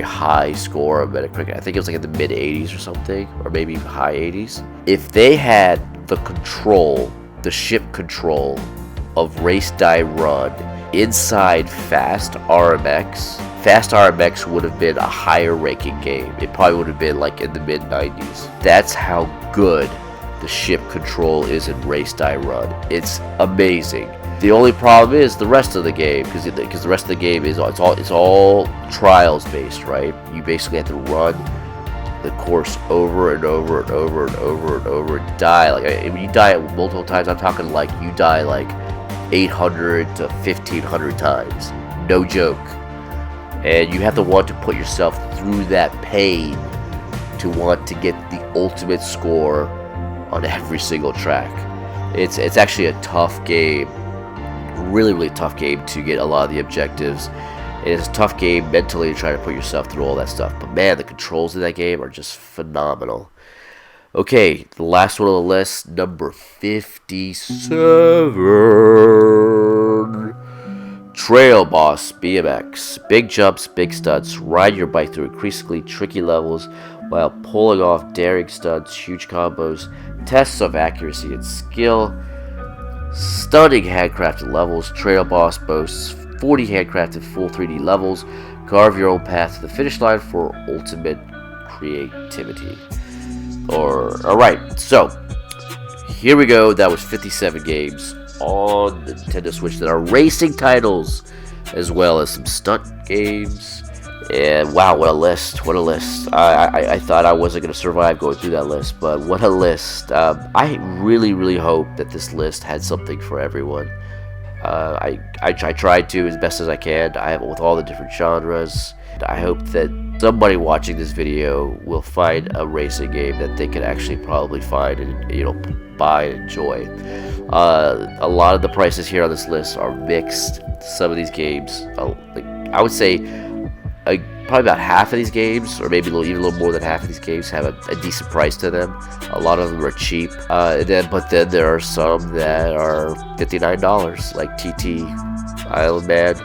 high score on Metacritic. I think it was like in the mid 80s or something, or maybe high 80s. If they had the ship control of Race, Die, Run inside Fast RMX would have been a higher ranking game. It probably would have been like in the mid 90s. That's how good the ship control is in Race, Die, Run. It's amazing. The only problem is the rest of the game, because the rest of the game is it's all trials based, right? You basically have to run the course over and over and over and over and over and die. Like, when you die multiple times, I'm talking like you die like 800 to 1500 times. No joke. And you have to want to put yourself through that pain to want to get the ultimate score on every single track. It's actually a tough game. Really tough game to get a lot of the objectives. It's a tough game mentally to try to put yourself through all that stuff. But man, the controls in that game are just phenomenal. Okay, the last one on the list, number 57. Trailboss BMX. Big jumps, big stunts. Ride your bike through increasingly tricky levels while pulling off daring stunts, huge combos, tests of accuracy and skill. Stunning handcrafted levels. Trailboss boasts 40 handcrafted full 3D levels. Carve your own path to the finish line for ultimate creativity. Alright, so here we go. That was 57 games on the Nintendo Switch that are racing titles, as well as some stunt games. And wow, what a list! What a list! I thought I wasn't going to survive going through that list, but what a list! I really hope that this list had something for everyone. I tried to as best as I can. I have with all the different genres. I hope that somebody watching this video will find a racing game that they can actually probably find and, you know, buy and enjoy. A lot of the prices here on this list are mixed. Some of these games, like, I would say, probably about half of these games, or maybe even a little more than half of these games, have a decent price to them. A lot of them are cheap, but then there are some that are $59, like TT Island Man.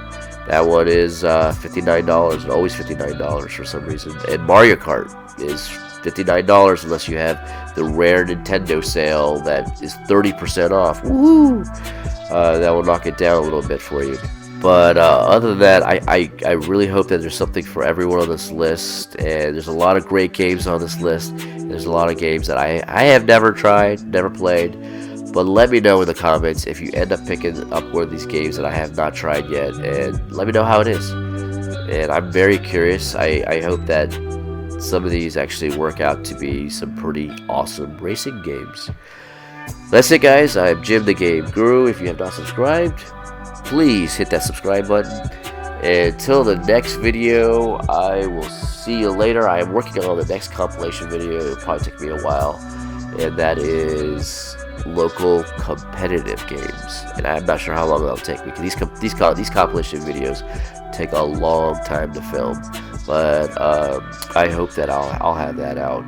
That one is $59, and always $59 for some reason. And Mario Kart is $59 unless you have the rare Nintendo sale that is 30% off. Woohoo! That will knock it down a little bit for you. But other than that, I really hope that there's something for everyone on this list. And there's a lot of great games on this list. There's a lot of games that I have never tried, never played. But let me know in the comments if you end up picking up one of these games that I have not tried yet. And let me know how it is. And I'm very curious. I hope that some of these actually work out to be some pretty awesome racing games. That's it, guys. I'm Jim the Game Guru. If you have not subscribed, please hit that subscribe button. Until the next video, I will see you later. I am working on the next compilation video. It'll probably take me a while, and that is local competitive games. And I'm not sure how long that'll take me, because these compilation videos take a long time to film. But I hope that I'll have that out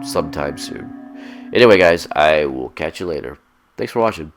sometime soon. Anyway, guys, I will catch you later. Thanks for watching.